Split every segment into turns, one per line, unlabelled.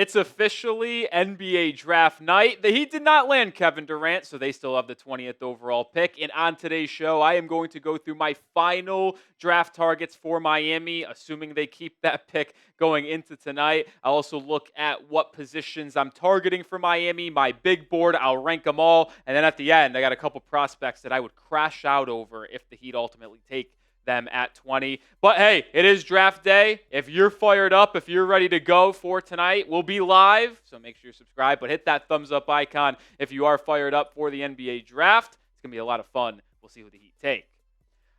It's officially NBA draft night. The Heat did not land Kevin Durant, so they still have the 20th overall pick. And on today's show, I am going to go through my final draft targets for Miami, assuming they keep that pick going into tonight. I'll also look at what positions I'm targeting for Miami, my big board. I'll rank them all. And then at the end, I got a couple prospects that I would crash out over if the Heat ultimately take them at 20. But hey, it is draft day. If you're fired up, if you're ready to go for tonight, we'll be live. So make sure you subscribe, but hit that thumbs up icon if you are fired up for the NBA draft. It's going to be a lot of fun. We'll see who the Heat take.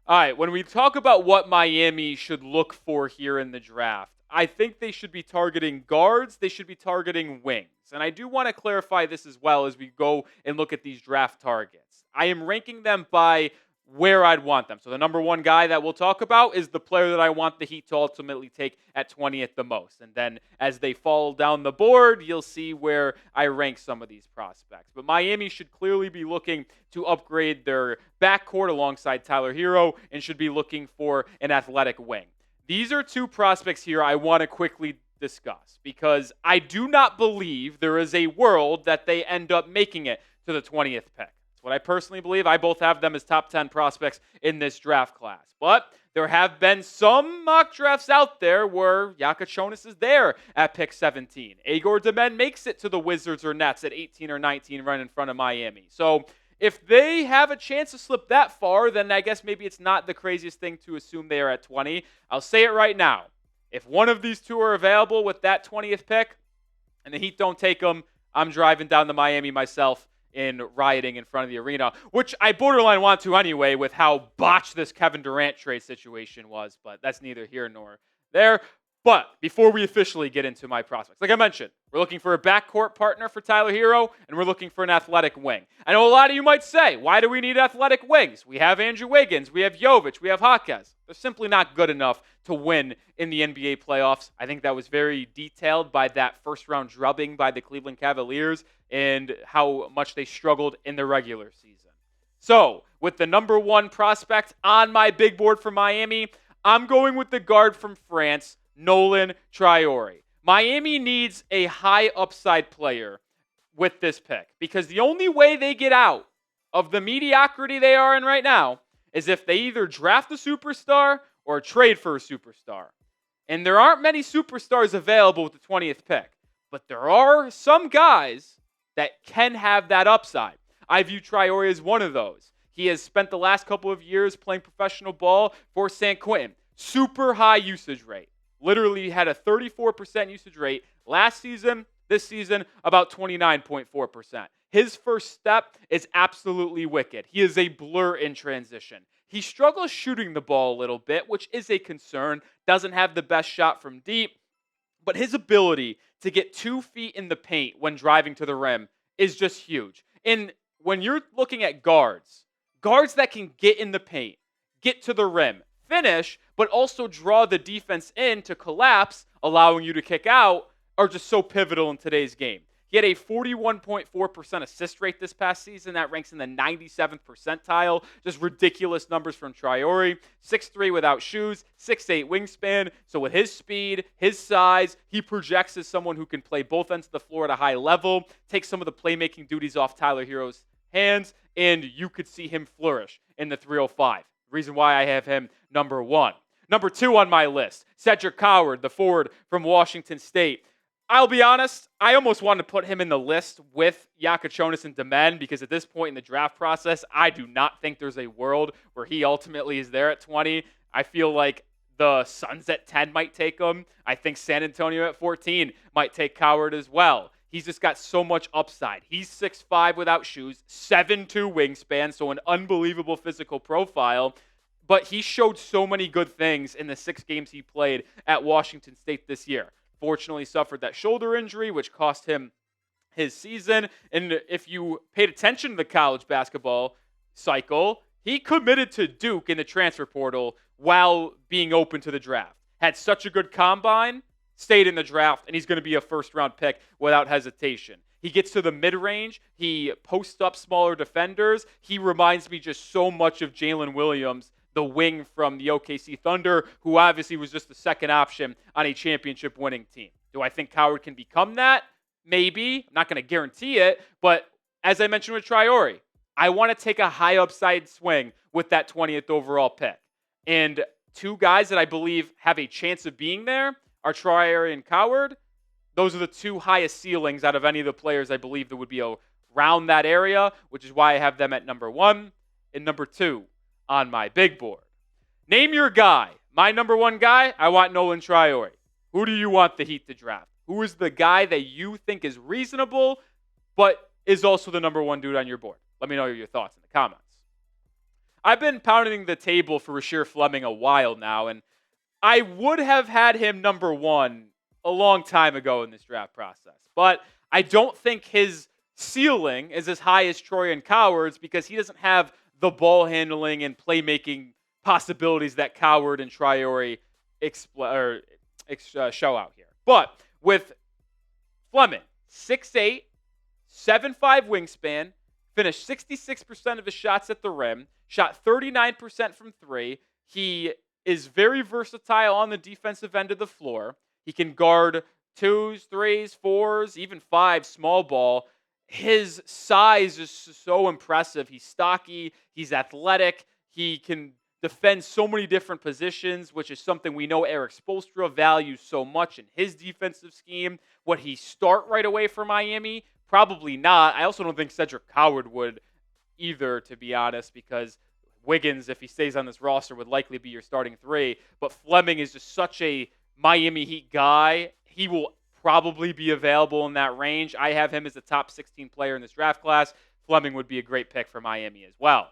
All right, when we talk about what Miami should look for here in the draft, I think they should be targeting guards. They should be targeting wings. And I do want to clarify this as well as we go and look at these draft targets. I am ranking them by where I'd want them. So the number one guy that we'll talk about is the player that I want the Heat to ultimately take at 20th the most. And then as they fall down the board, you'll see where I rank some of these prospects. But Miami should clearly be looking to upgrade their backcourt alongside Tyler Herro and should be looking for an athletic wing. These are two prospects here I want to quickly discuss because I do not believe there is a world that they end up making it to the 20th pick. What I personally believe. I both have them as top 10 prospects in this draft class. But there have been some mock drafts out there where Jace is there at pick 17. Igor Demen makes it to the Wizards or Nets at 18 or 19 right in front of Miami. So if they have a chance to slip that far, then I guess maybe it's not the craziest thing to assume they are at 20. I'll say it right now. If one of these two are available with that 20th pick and the Heat don't take them, I'm driving down to Miami myself in rioting in front of the arena, which I borderline want to anyway with how botched this Kevin Durant trade situation was, but that's neither here nor there. But before we officially get into my prospects, like I mentioned, we're looking for a backcourt partner for Tyler Herro, and we're looking for an athletic wing. I know a lot of you might say, why do we need athletic wings? We have Andrew Wiggins, we have Jovic, we have Jaquez. They're simply not good enough to win in the NBA playoffs. I think that was very detailed by that first-round drubbing by the Cleveland Cavaliers and how much they struggled in the regular season. So, with the number one prospect on my big board for Miami, I'm going with the guard from France, Nolan Traore. Miami needs a high upside player with this pick because the only way they get out of the mediocrity they are in right now is if they either draft a superstar or trade for a superstar. And there aren't many superstars available with the 20th pick, but there are some guys that can have that upside. I view Traore as one of those. He has spent the last couple of years playing professional ball for San Quentin. Super high usage rate. Literally had a 34% usage rate last season. This season, about 29.4%. His first step is absolutely wicked. He is a blur in transition. He struggles shooting the ball a little bit, which is a concern. Doesn't have the best shot from deep. But his ability to get 2 feet in the paint when driving to the rim is just huge. And when you're looking at guards that can get in the paint, get to the rim, finish, but also draw the defense in to collapse, allowing you to kick out, are just so pivotal in today's game. He had a 41.4% assist rate this past season. That ranks in the 97th percentile. Just ridiculous numbers from Traore. 6'3" without shoes, 6'8" wingspan. So with his speed, his size, he projects as someone who can play both ends of the floor at a high level, take some of the playmaking duties off Tyler Herro's hands, and you could see him flourish in the 305. Reason why I have him number one. Number two on my list, Cedric Coward, the forward from Washington State. I'll be honest, I almost wanted to put him in the list with Jace and Demen because at this point in the draft process, I do not think there's a world where he ultimately is there at 20. I feel like the Suns at 10 might take him. I think San Antonio at 14 might take Coward as well. He's just got so much upside. He's 6'5" without shoes, 7'2" wingspan, so an unbelievable physical profile. But he showed so many good things in the 6 games he played at Washington State this year. Fortunately, suffered that shoulder injury, which cost him his season. And if you paid attention to the college basketball cycle, he committed to Duke in the transfer portal while being open to the draft. Had such a good combine, stayed in the draft, and he's going to be a first-round pick without hesitation. He gets to the mid-range. He posts up smaller defenders. He reminds me just so much of Jalen Williams, the wing from the OKC Thunder, who obviously was just the second option on a championship-winning team. Do I think Coward can become that? Maybe. I'm not going to guarantee it. But as I mentioned with Traore, I want to take a high upside swing with that 20th overall pick. And two guys that I believe have a chance of being there are Traore and Coward. Those are the two highest ceilings out of any of the players I believe that would be around that area, which is why I have them at number 1 and number 2 on my big board. Name your guy. My number 1 guy, I want Nolan Traore. Who do you want the Heat to draft? Who is the guy that you think is reasonable, but is also the number 1 dude on your board? Let me know your thoughts in the comments. I've been pounding the table for Rasheer Fleming a while now, and I would have had him number 1 a long time ago in this draft process. But I don't think his ceiling is as high as Traore and Coward's because he doesn't have the ball handling and playmaking possibilities that Coward and Traore show out here. But with Fleming, 6'8", 7'5" wingspan, finished 66% of his shots at the rim, shot 39% from 3. He is very versatile on the defensive end of the floor. He can guard 2s, 3s, 4s, even 5s, small ball. His size is so impressive. He's stocky. He's athletic. He can defend so many different positions, which is something we know Erik Spoelstra values so much in his defensive scheme. Would he start right away for Miami? Probably not. I also don't think Cedric Coward would either, to be honest, because Wiggins, if he stays on this roster, would likely be your starting 3. But Fleming is just such a Miami Heat guy. He will probably be available in that range. I have him as the top 16 player in this draft class. Fleming would be a great pick for Miami as well.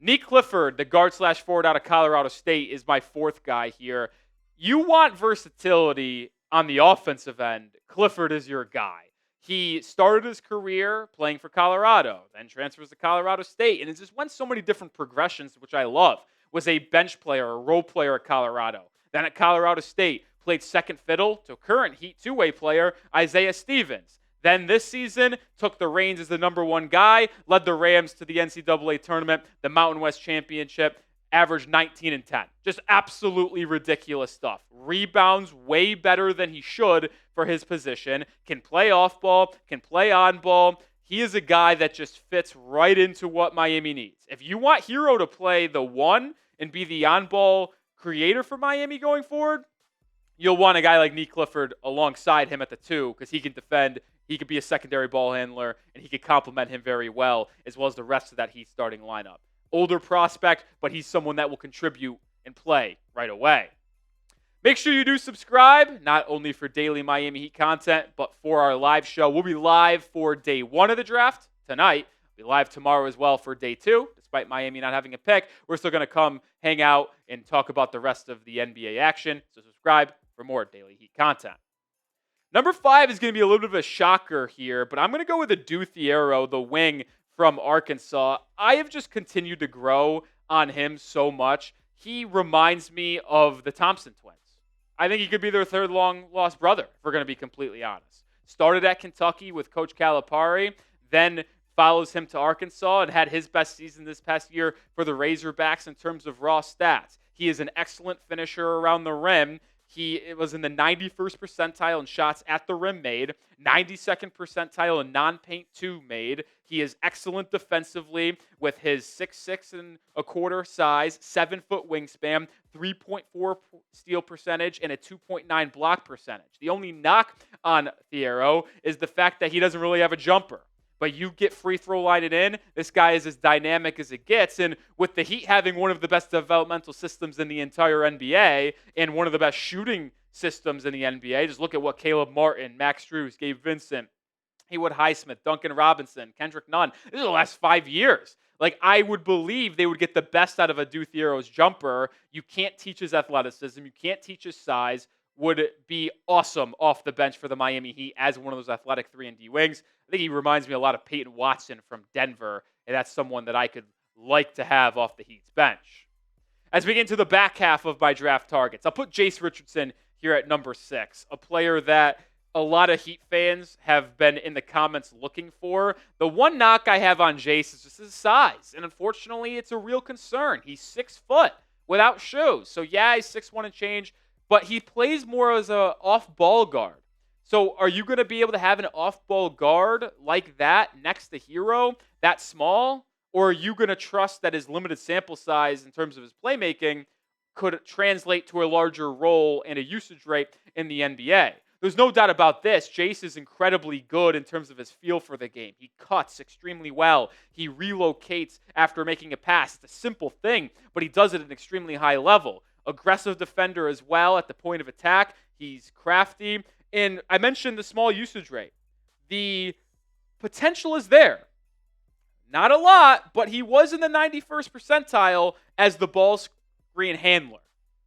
Nique Clifford, the guard/forward out of Colorado State, is my 4th guy here. You want versatility on the offensive end. Clifford is your guy. He started his career playing for Colorado, then transfers to Colorado State, and it just went so many different progressions, which I love. Was a bench player, a role player at Colorado. Then at Colorado State, played second fiddle to current Heat two-way player Isaiah Stevens. Then this season, took the reins as the number 1 guy, led the Rams to the NCAA tournament, the Mountain West Championship, averaged 19 and 10. Just absolutely ridiculous stuff. Rebounds way better than he should for his position. Can play off ball, can play on ball. He is a guy that just fits right into what Miami needs. If you want Hero to play the 1 and be the on-ball creator for Miami going forward, you'll want a guy like Nique Clifford alongside him at the 2 because he can defend, he could be a secondary ball handler, and he could complement him very well, as well as the rest of that Heat starting lineup. Older prospect, but he's someone that will contribute and play right away. Make sure you do subscribe, not only for daily Miami Heat content, but for our live show. We'll be live for day 1 of the draft tonight. We'll be live tomorrow as well for day 2. Despite Miami not having a pick, we're still going to come hang out and talk about the rest of the NBA action. So subscribe for more daily Heat content. Number 5 is going to be a little bit of a shocker here, but I'm going to go with Adou Thiero, the wing from Arkansas. I have just continued to grow on him so much. He reminds me of the Thompson twins. I think he could be their third long-lost brother, if we're going to be completely honest. Started at Kentucky with Coach Calipari, then follows him to Arkansas and had his best season this past year for the Razorbacks in terms of raw stats. He is an excellent finisher around the rim. He was in the 91st percentile in shots at the rim made, 92nd percentile in non-paint 2 made. He is excellent defensively with his 6'6" and a quarter size, 7-foot wingspan, 3.4 steal percentage, and a 2.9 block percentage. The only knock on Thiero is the fact that he doesn't really have a jumper. But you get free throw line it in, this guy is as dynamic as it gets. And with the Heat having one of the best developmental systems in the entire NBA and one of the best shooting systems in the NBA, just look at what Caleb Martin, Max Strus, Gabe Vincent, Haywood Highsmith, Duncan Robinson, Kendrick Nunn. This is the last 5 years. Like, I would believe they would get the best out of Adou Thiero's jumper. You can't teach his athleticism. You can't teach his size. Would be awesome off the bench for the Miami Heat as one of those athletic 3-and-D wings. I think he reminds me a lot of Peyton Watson from Denver, and that's someone that I could like to have off the Heat's bench. As we get into the back half of my draft targets, I'll put Jace Richardson here at number 6, a player that a lot of Heat fans have been in the comments looking for. The one knock I have on Jace is just his size, and unfortunately, it's a real concern. He's 6 foot without shoes, so yeah, he's 6'1" and change, but he plays more as an off-ball guard So are you going to be able to have an off-ball guard like that next to Hero, that small? Or are you going to trust that his limited sample size in terms of his playmaking could translate to a larger role and a usage rate in the NBA? There's no doubt about this. Jace is incredibly good in terms of his feel for the game. He cuts extremely well. He relocates after making a pass. It's a simple thing, but he does it at an extremely high level. Aggressive defender as well at the point of attack. He's crafty. And I mentioned the small usage rate. The potential is there. Not a lot, but he was in the 91st percentile as the ball screen handler.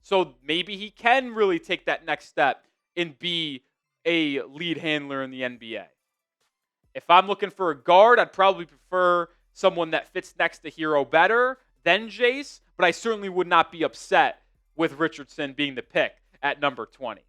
So maybe he can really take that next step and be a lead handler in the NBA. If I'm looking for a guard, I'd probably prefer someone that fits next to Hero better than Jace, but I certainly would not be upset with Richardson being the pick at number 20.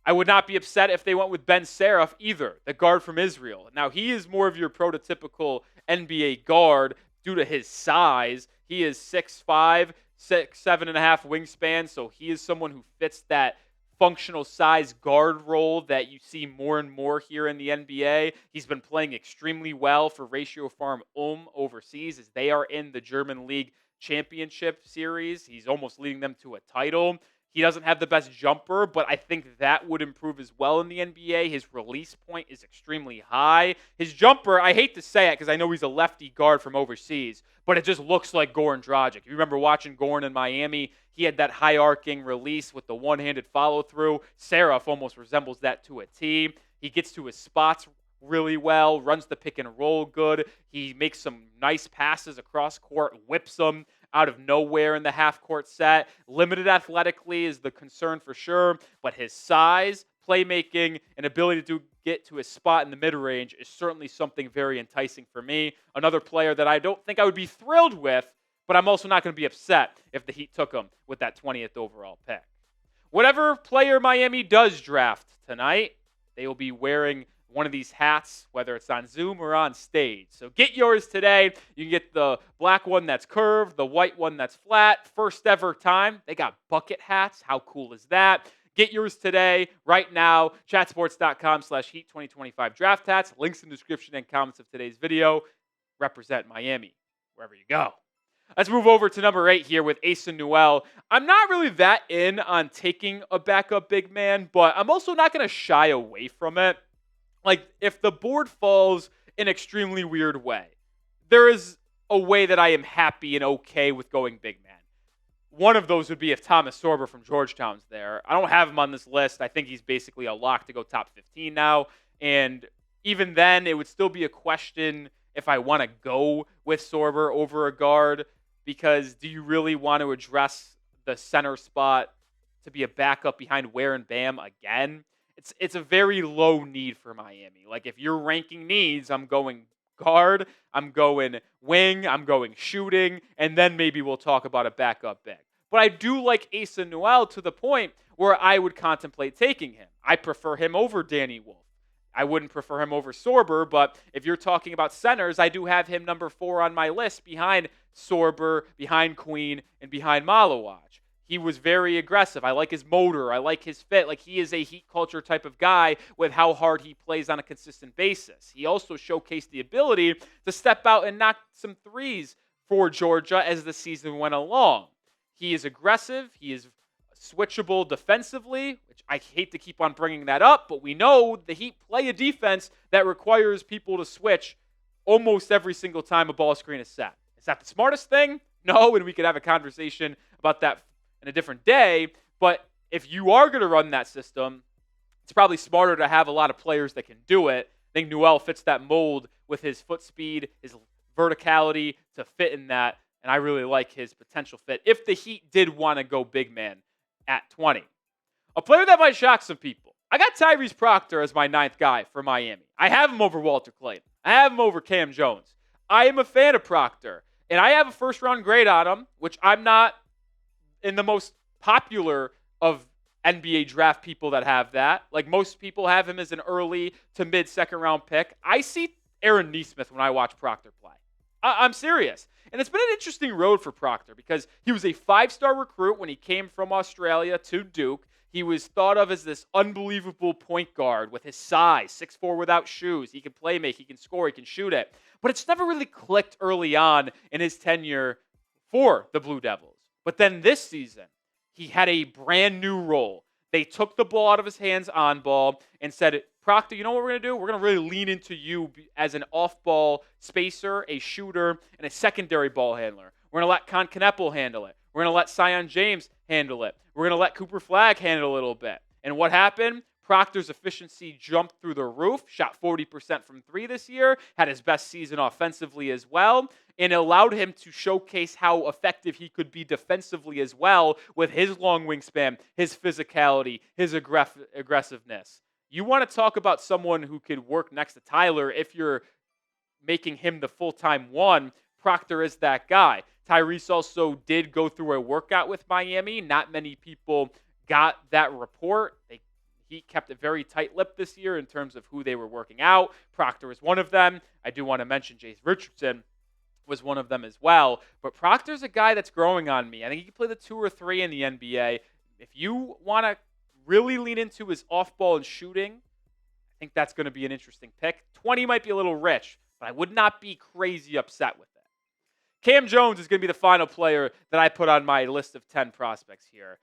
I would not be upset if they went with Ben Seraph either, the guard from Israel. Now, he is more of your prototypical NBA guard due to his size. He is 6'5", 7.5 wingspan, so he is someone who fits that functional size guard role that you see more and more here in the NBA. He's been playing extremely well for Ratio Farm overseas as they are in the German League Championship Series. He's almost leading them to a title. He doesn't have the best jumper, but I think that would improve as well in the NBA. His release point is extremely high. His jumper, I hate to say it because I know he's a lefty guard from overseas, but it just looks like Goran Dragic. If you remember watching Goran in Miami, he had that high-arcing release with the one-handed follow-through. Seraph almost resembles that to a T. He gets to his spots really well, runs the pick and roll good. He makes some nice passes across court, whips them out of nowhere in the half-court set. Limited athletically is the concern for sure, but his size, playmaking, and ability to get to his spot in the mid-range is certainly something very enticing for me. Another player that I don't think I would be thrilled with, but I'm also not going to be upset if the Heat took him with that 20th overall pick. Whatever player Miami does draft tonight, they will be wearing one of these hats, whether it's on Zoom or on stage. So get yours today. You can get the black one that's curved, the white one that's flat. First ever time. They got bucket hats. How cool is that? Get yours today, right now. Chatsports.com/Heat2025 draft hats. Links in the description and comments of today's video. Represent Miami wherever you go. Let's move over to number 8 here with Asa Newell. I'm not really that in on taking a backup big man, but I'm also not going to shy away from it. Like, if the board falls in an extremely weird way, there is a way that I am happy and okay with going big man. One of those would be if Thomas Sorber from Georgetown's there. I don't have him on this list. I think he's basically a lock to go top 15 now. And even then, it would still be a question if I want to go with Sorber over a guard, because do you really want to address the center spot to be a backup behind Ware and Bam again? It's a very low need for Miami. Like, if you're ranking needs, I'm going guard, I'm going wing, I'm going shooting, and then maybe we'll talk about a backup big. But I do like Asa Newell to the point where I would contemplate taking him. I prefer him over Danny Wolf. I wouldn't prefer him over Sorber, but if you're talking about centers, I do have him number 4 on my list behind Sorber, behind Queen, and behind Malawaj. He was very aggressive. I like his motor. I like his fit. Like, he is a Heat culture type of guy with how hard he plays on a consistent basis. He also showcased the ability to step out and knock some threes for Georgia as the season went along. He is aggressive. He is switchable defensively, which I hate to keep on bringing that up, but we know the Heat play a defense that requires people to switch almost every single time a ball screen is set. Is that the smartest thing? No, and we could have a conversation about that in a different day, but if you are going to run that system, it's probably smarter to have a lot of players that can do it. I think Newell fits that mold with his foot speed, his verticality to fit in that, and I really like his potential fit if the Heat did want to go big man at 20. A player that might shock some people. I got Tyrese Proctor as my 9th guy for Miami. I have him over Walter Clayton. I have him over Cam Jones. I am a fan of Proctor, and I have a first-round grade on him, which I'm not in the most popular of NBA draft people that have that. Like, most people have him as an early to mid-second round pick. I see Aaron Nesmith when I watch Proctor play. I'm serious. And it's been an interesting road for Proctor because he was a 5-star recruit when he came from Australia to Duke. He was thought of as this unbelievable point guard with his size, 6'4" without shoes. He can play make, he can score, he can shoot it. But it's never really clicked early on in his tenure for the Blue Devils. But then this season, he had a brand new role. They took the ball out of his hands on ball and said, Proctor, you know what we're going to do? We're going to really lean into you as an off-ball spacer, a shooter, and a secondary ball handler. We're going to let Con Kneppel handle it. We're going to let Sion James handle it. We're going to let Cooper Flagg handle it a little bit. And what happened? Proctor's efficiency jumped through the roof, shot 40% from three this year, had his best season offensively as well, and it allowed him to showcase how effective he could be defensively as well with his long wingspan, his physicality, his aggressiveness. You want to talk about someone who could work next to Tyler if you're making him the full-time one. Proctor is that guy. Tyrese also did go through a workout with Miami. Not many people got that report. He kept a very tight-lipped this year in terms of who they were working out. Proctor is one of them. I do want to mention Jace Richardson was one of them as well. But Proctor's a guy that's growing on me. I think he can play the 2 or 3 in the NBA. If you want to really lean into his off-ball and shooting, I think that's going to be an interesting pick. 20 might be a little rich, but I would not be crazy upset with it. Cam Jones is going to be the final player that I put on my list of 10 prospects here.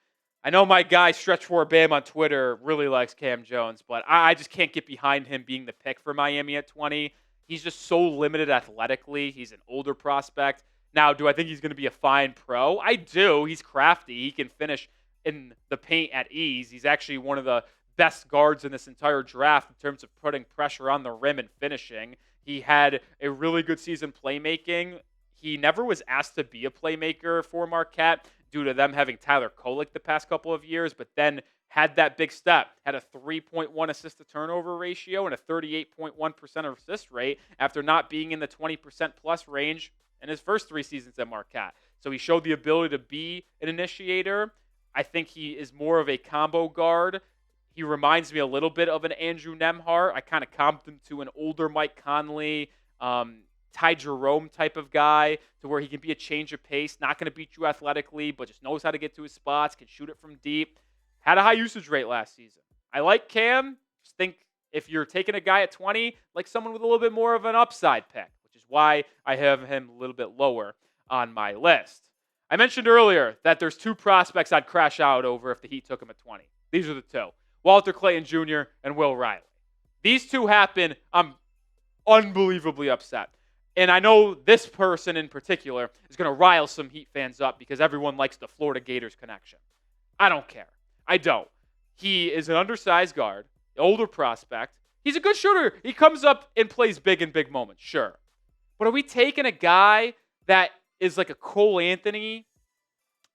I know my guy Stretch for Bam on Twitter really likes Cam Jones, but I just can't get behind him being the pick for Miami at 20. He's just so limited athletically. He's an older prospect. Now, do I think he's going to be a fine pro? I do. He's crafty. He can finish in the paint at ease. He's actually one of the best guards in this entire draft in terms of putting pressure on the rim and finishing. He had a really good season playmaking. He never was asked to be a playmaker for Marquette due to them having Tyler Kolek the past couple of years, but then had that big step, had a 3.1 assist-to-turnover ratio and a 38.1% assist rate after not being in the 20% plus range in his first 3 seasons at Marquette. So he showed the ability to be an initiator. I think he is more of a combo guard. He reminds me a little bit of an Andrew Nembhard. I kind of comped him to an older Mike Conley, Ty Jerome type of guy, to where he can be a change of pace, not going to beat you athletically, but just knows how to get to his spots, can shoot it from deep. Had a high usage rate last season. I like Cam. Just think if you're taking a guy at 20, like someone with a little bit more of an upside pick, which is why I have him a little bit lower on my list. I mentioned earlier that there's 2 prospects I'd crash out over if the Heat took him at 20. These are the 2. Walter Clayton Jr. and Will Riley. These 2 happen. I'm unbelievably upset. And I know this person in particular is going to rile some Heat fans up because everyone likes the Florida Gators connection. I don't care. I don't. He is an undersized guard, older prospect. He's a good shooter. He comes up and plays big in big moments, sure. But are we taking a guy that is like a Cole Anthony,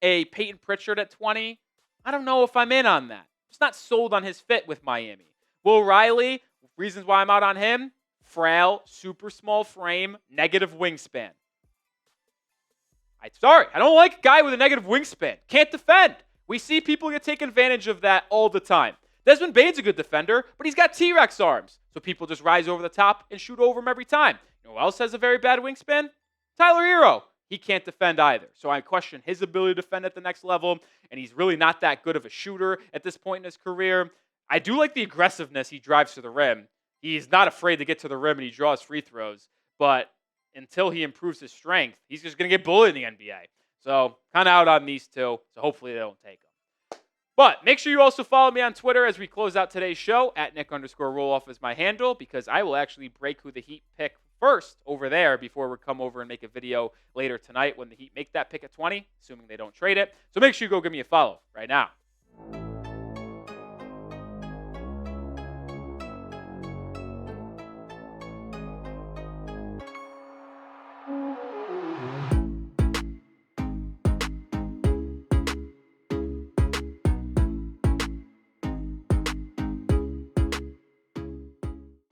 a Peyton Pritchard at 20? I don't know if I'm in on that. It's not sold on his fit with Miami. Will Riley, reasons why I'm out on him, frail, super small frame, negative wingspan. I don't like a guy with a negative wingspan. Can't defend. We see people get take advantage of that all the time. Desmond Bane's a good defender, but he's got T-Rex arms. So people just rise over the top and shoot over him every time. You know who else has a very bad wingspan? Tyler Hero. He can't defend either. So I question his ability to defend at the next level, and he's really not that good of a shooter at this point in his career. I do like the aggressiveness he drives to the rim. He's not afraid to get to the rim, and he draws free throws. But until he improves his strength, he's just going to get bullied in the NBA. So kind of out on these 2, so hopefully they don't take them. But make sure you also follow me on Twitter as we close out today's show. At Nic_Rohloff is my handle, because I will actually break who the Heat pick first over there before we come over and make a video later tonight when the Heat make that pick at 20, assuming they don't trade it. So make sure you go give me a follow right now.